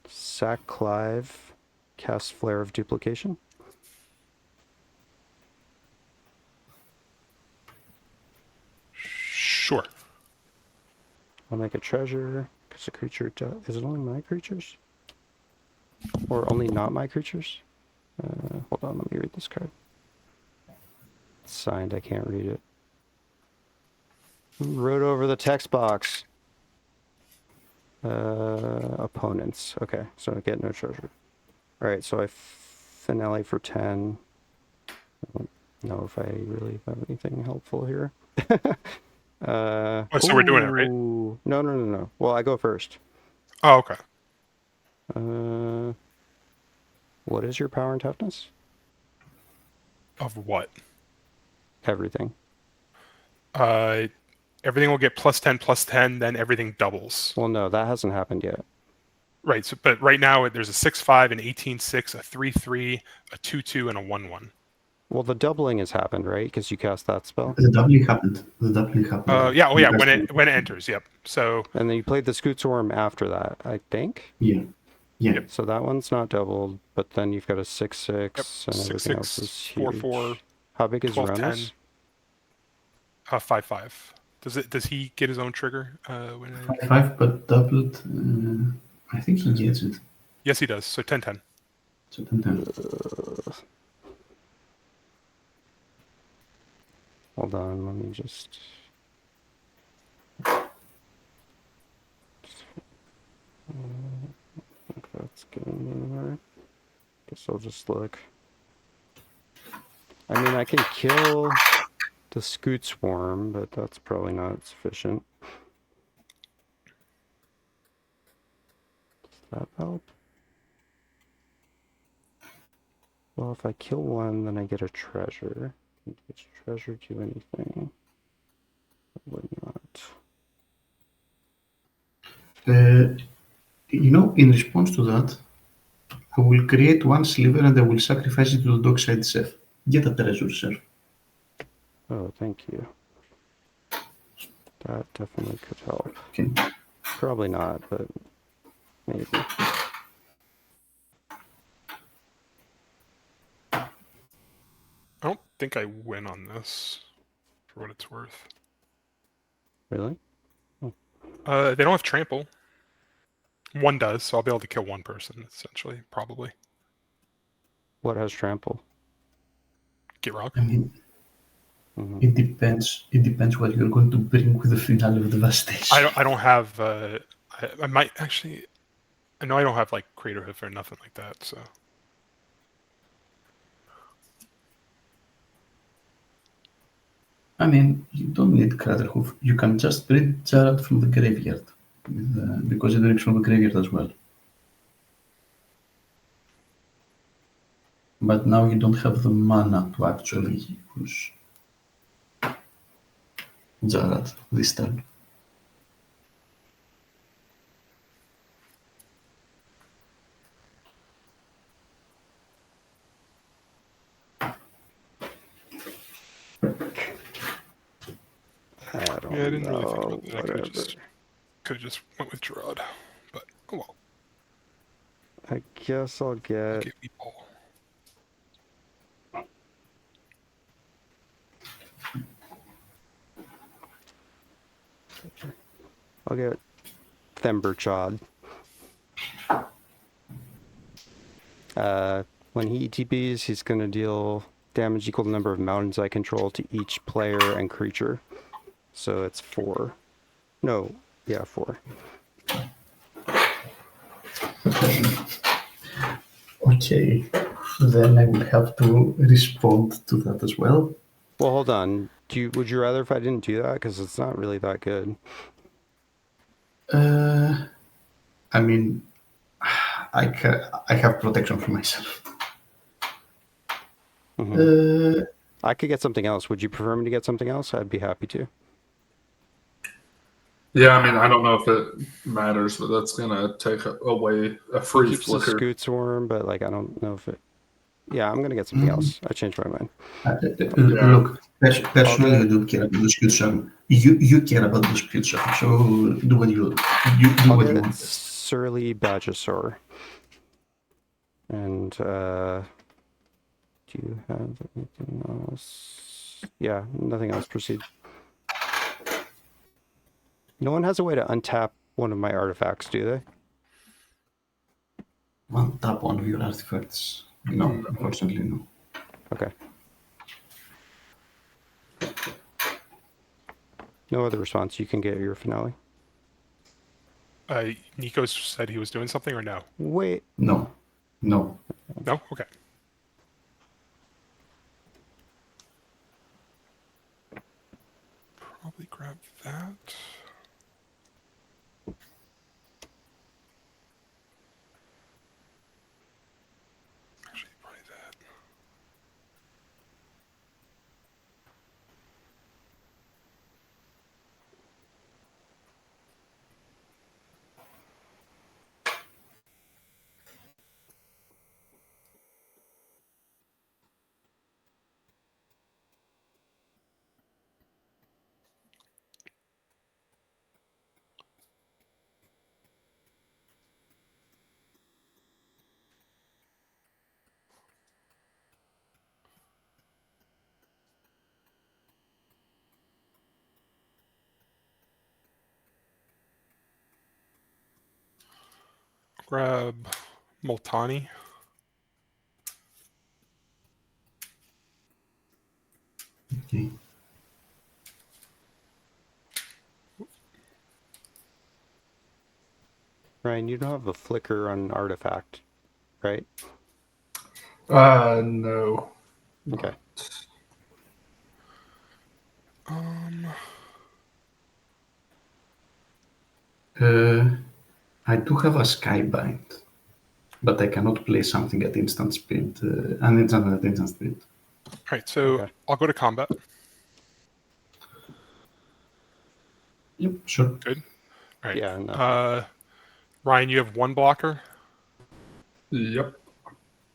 Sack Clive, cast Flare of Duplication. Sure. I'll make a treasure, because a creature is it only my creatures? Or only not my creatures? Hold on, let me read this card. It's signed, I can't read it. Who wrote over the text box? Opponents. Okay, so I get no treasure. Alright, so I finale for 10. I don't know if I really have anything helpful here. So we're doing it, right? No. Well, I go first. Oh, okay. What is your power and toughness? Of what? Everything. Everything will get +10, +10, then everything doubles. Well, no, that hasn't happened yet. Right. So, but right now there's a 6/5, an 18/6, a 3/3, a 2/2, and a 1/1. Well, the doubling has happened, right? Because you cast that spell. The doubling happened. The doubling happened. Yeah. Oh, yeah. That's When it enters. Yep. So. And then you played the Scoot Swarm after that, I think. Yeah. Yeah. So that one's not doubled, but then you've got a 6/6, Yep. and 6/6, everything else is huge. 4/4. How big is 12/10. Ravenous? 5/5. Does he get his own trigger? 5/5, but doubled. I think he gets it. Yes, he does. So 10/10. So 10. Hold on, let me just. I think that's getting anywhere. Guess I'll just look. I mean, I can kill the Scoot Swarm, but that's probably not sufficient. Does that help? Well, if I kill one, then I get a treasure. Does treasure do anything? It would not. In response to that, I will create one sliver and I will sacrifice it to the dockside chef. Get a treasure, sir. Oh, thank you. That definitely could help. Okay. Probably not, but maybe. I don't think I win on this, for what it's worth. Really? They don't have trample. One does, so I'll be able to kill one person, essentially, probably. What has trample? Gitrog. I mean, it depends. It depends what you're going to bring with the finale of Devastation. I don't have. I might actually. I know I don't have like Crater Hoof or nothing like that. So. I mean, you don't need Crater Hoof. You can just bring Jarad from the graveyard, because it brings from the graveyard as well. But now you don't have the mana to actually use Jarad this turn. I don't Yeah, I didn't really think know. about that. I could have just went with Gerard, but oh well. I guess I'll get. Give me ball. I'll get Themberchod. When he ETBs, he's going to deal damage equal to the number of mountains I control to each player and creature. So it's 4. No, yeah, 4. Okay, then I will have to respond to that as well. Well, hold on. Would you rather if I didn't do that? Because it's not really that good. I mean, I have protection for myself. I could get something else. Would you prefer me to get something else? I'd be happy to. Yeah, I mean, I don't know if it matters, but that's gonna take away a free Keeps the flicker. Scoot Swarm, but like I don't know if it. Yeah, I'm gonna get something else. I changed my mind. Look, personally, you don't care about the Scoot Swarm. You care about the Scoot Swarm, so do what you do. What you want. Surly Badgesaur. And do you have anything else? Yeah, nothing else. Proceed. No one has a way to untap one of my artifacts, do they? One tap one of your artifacts. No, unfortunately, no. Okay. No other response. You can get your finale. Nico said he was doing something, or no? Wait. No. No? Okay. Probably grab that. Actually, probably that. grab Multani. Okay. Ryan, you don't have a flicker on artifact, right? No. Okay. I do have a Skybind, but I cannot play something at instant speed, an enchantment at instant speed. All right, so Okay. I'll go to combat. Yep, sure. Good. All right. Yeah, no. Ryan, you have one blocker. Yep.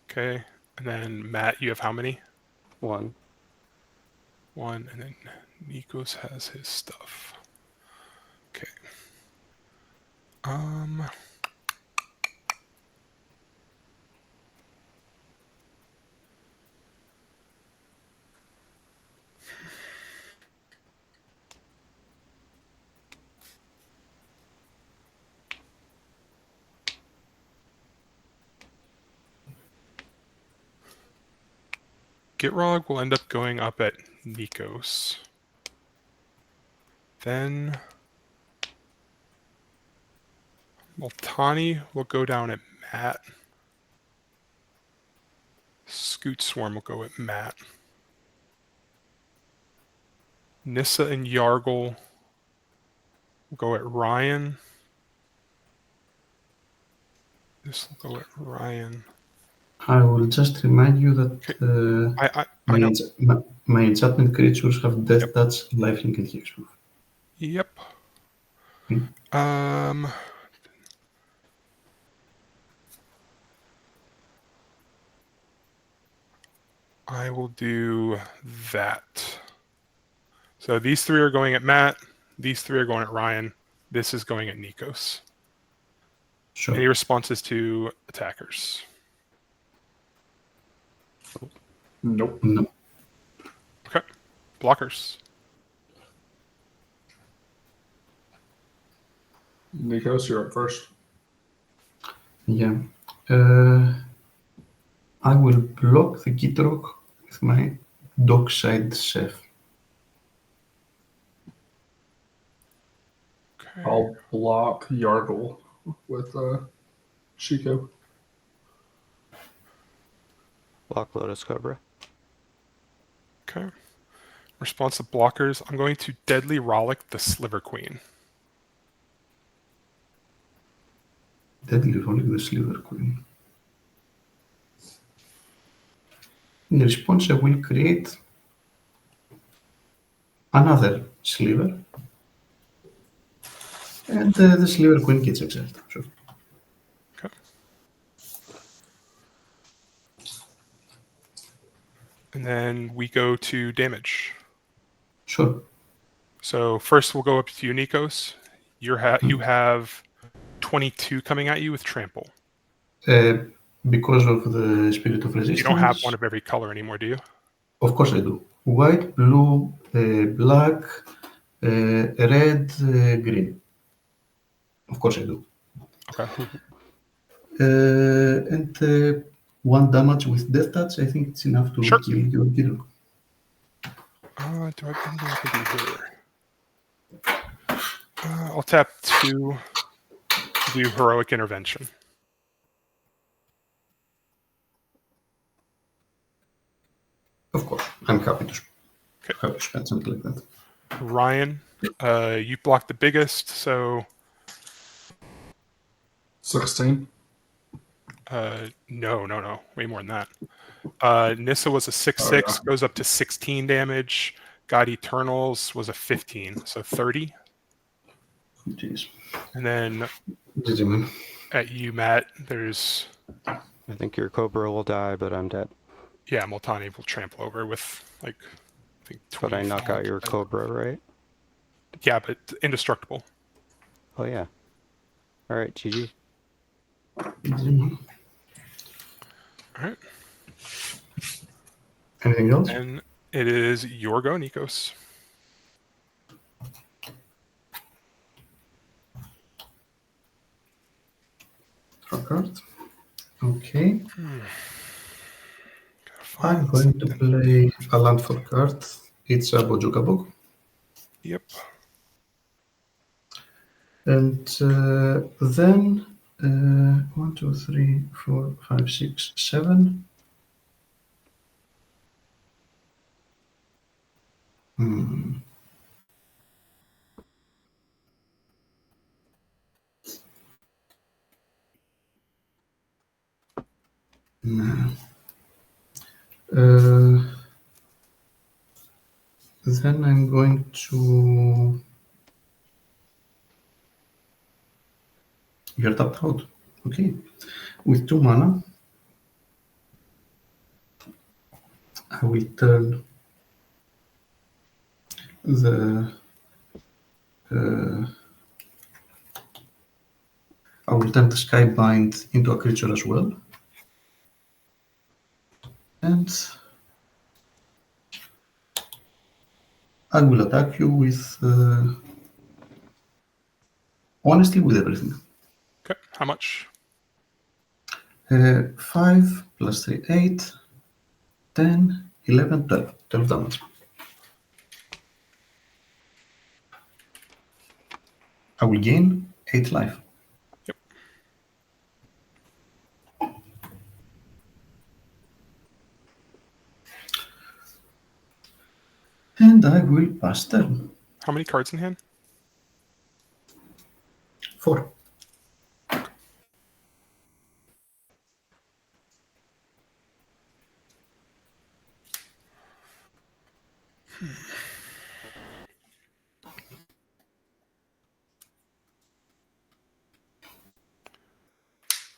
Okay. And then Matt, you have how many? One. One. And then Nikos has his stuff. Okay. Gitrog will end up going up at Nikos. Then Multani will go down at Matt. Scoot Swarm will go at Matt. Nissa and Yargle will go at Ryan. This will go at Ryan. I will just remind you that I know. my enchantment creatures have Death Touch, Lifelink, and Hexproof. Yep. Hmm. I will do that. So these three are going at Matt. These three are going at Ryan. This is going at Nikos. Sure. Any responses to attackers? Nope. No. Okay. Blockers. Nikos, you're up first. Yeah. I will block the Gitrog with my Dockside Chef. Okay. I'll block Yargle with Shiko. Block Lotus Cobra. Okay. Response to blockers. I'm going to Deadly Rollick the Sliver Queen. Deadly Rolling the Sliver Queen. In response, I will create another Sliver. And the Sliver Queen gets exiled. Sure. Okay. And then we go to damage. Sure. So first we'll go up to you, Nikos. You have 22 coming at you with trample. Because of the Spirit of Resistance. You don't have one of every color anymore, do you? Of course I do. White, blue, black, red, green. Of course I do. Okay. And one damage with Death Touch, I think it's enough to Sure. kill your Gitrog. Do I have anything I can do here? I'll tap 2 to do Heroic Intervention. Of course, I'm happy to spend something like that. Ryan, you blocked the biggest, so 16. no, way more than that. Nissa was a 6/6, goes up to 16 damage. God Eternals was a 15, so 30. Jeez. And then GG, man. at you, Matt, there's I think your Cobra will die, but I'm dead. yeah, Multani will trample over with like I think 20. But I knock out your Cobra, right? Yeah, but indestructible. Oh yeah. All right, GG. GG, man. All right. Anything else? And it is your go, Nikos. a card. Okay. Gotta I'm find going to something. play a landfall card. It's a Bojuka book. Yep. And then 1, 2, 3, 4, 5, 6, 7. No. Then I'm going to. You're tapped out. Okay. With 2 mana, I will turn the. I will turn the Skybind into a creature as well. And I will attack you with. Honestly, with everything. Okay. How much? 5 plus 3, 8, 10, 11, 12. 12 damage. I will gain 8 life. Yep. And I will pass turn. How many cards in hand? 4.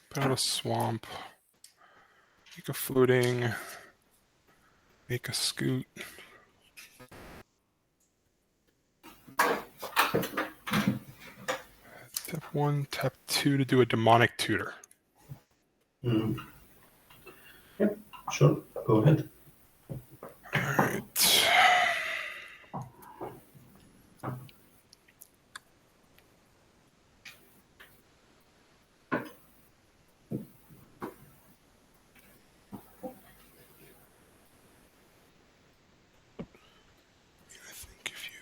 Put out a swamp. Make a floating. Make a scoot. Tap 1, tap 2 to do a demonic tutor. Yep, sure. Go ahead. Alright. I think if you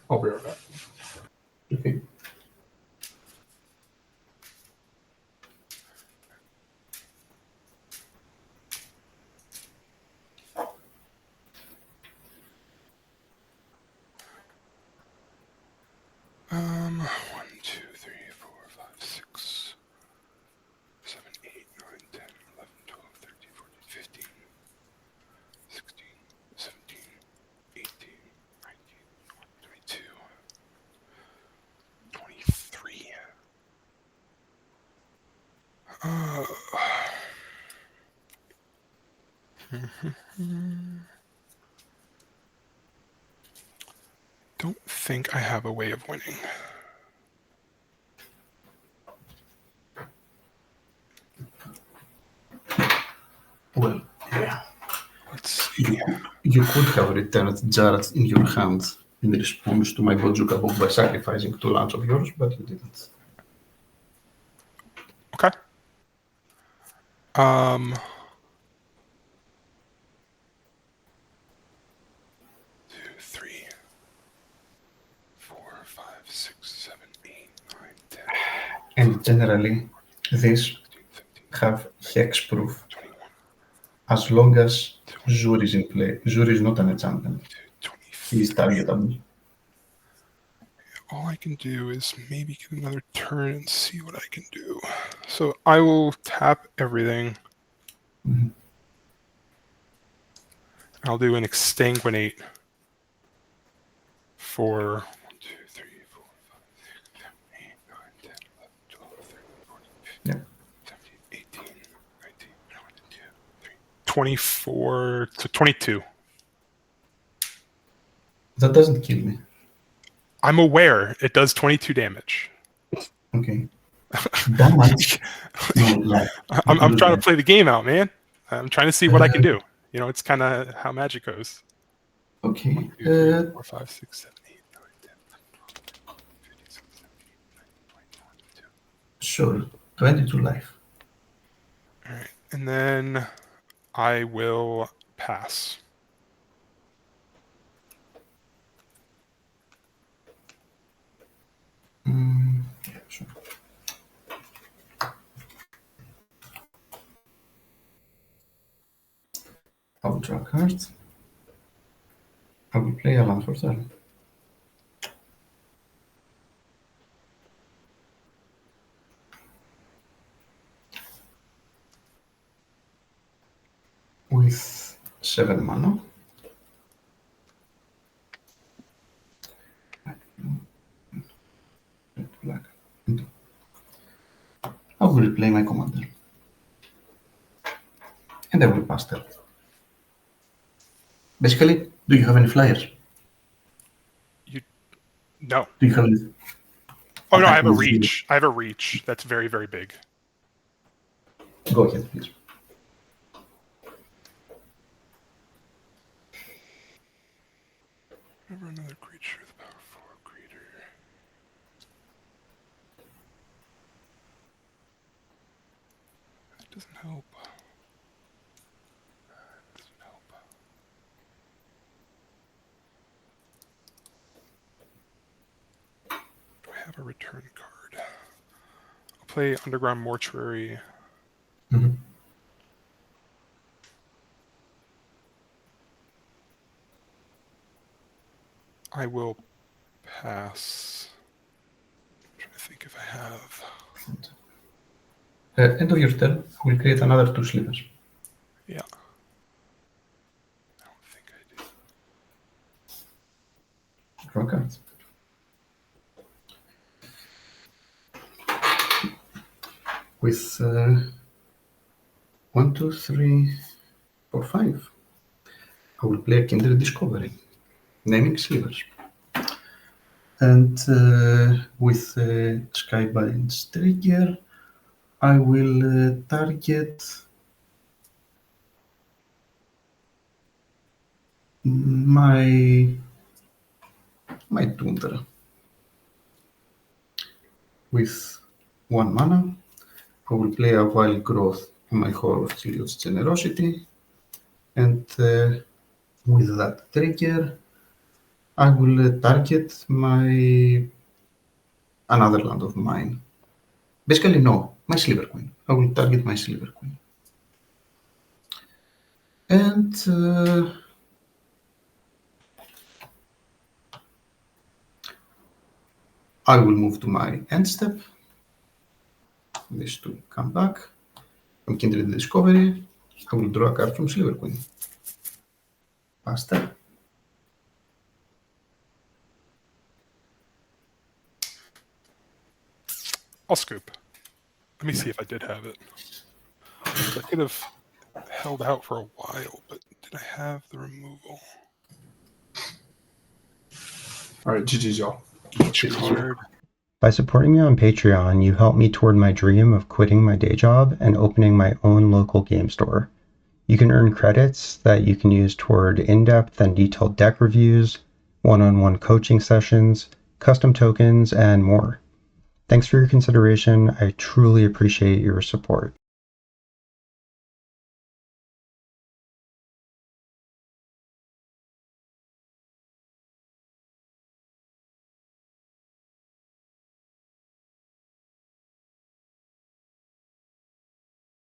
I'll be right back. Okay. One, two, three, four, five, six, 7, 8, 9, 10, 11, 12, 13, 14, 15, 16, 17, 18, 19, 22, 23. Don't think I have a way of winning. Well, yeah. Let's see. You could have returned Jared in your hand in response to my Bojuka book by sacrificing 2 lands of yours, but you didn't. Okay. 2, 3, 4, 5, 6, 7, 8, 9, 10. And generally, these 16, 17, have hexproof 21, as long as Zur is in play. Zur is not an enchantment. 23. He is targetable. All I can do is maybe get another turn and see what I can do. So I will tap everything. Mhm. I'll do an exsanguinate for 1, 2, 3, 4, 5, 6, 7, 8, 9, 10, 11, 12, 13, 14, 15, Yeah. 17, 18, 19, 22, 24 to 22. That doesn't kill me. I'm aware it does 22 damage. Okay. Damage. No, like, I'm trying to play the game out, man. I'm trying to see what I can do. You know, it's kind of how Magic goes. Okay. 1, 2, 3, 4, 5, 6, 7, 8, 9, 10, 11, 12, 13, 16, 17, 18, 19, 20, 21, 22. Sure. 22 life. All right, and then I will pass. Yeah, sure. I will draw a card. I will play a land for turn. With 7 mana. Red, black. I will replay my commander. And I will pass turn. Basically, do you have any flyers? No. Do you have any? Oh no, I attack have a with reach. I have a reach that's very, very big. Go ahead, please. Never another creature with power 4 greater. That doesn't help. That doesn't help. Do I have a return card? I'll play Underground Mortuary. Mm-hmm. I will pass. I'm trying to think if I have. End of your turn, I will create another 2 slivers. Yeah. I don't think I do. Draw cards. With 1, 2, 3, 4, 5. I will play a Kindred Discovery, naming slivers. And with Skybind's trigger, I will target my Tundra. With 1 mana, I will play a Wild Growth on my Hall of Helios Generosity, and with that trigger, I will target my another land of mine. Basically, no, my Sliver Queen. I will target my Sliver Queen. And I will move to my end step. This to come back. From Kindred Discovery, I will draw a card from Sliver Queen. Pass turn. I'll scoop. Let me see if I did have it. I could have held out for a while, but did I have the removal? All right, GG's, y'all. Each card. By supporting me on Patreon, you help me toward my dream of quitting my day job and opening my own local game store. You can earn credits that you can use toward in-depth and detailed deck reviews, one-on-one coaching sessions, custom tokens, and more. Thanks for your consideration. I truly appreciate your support.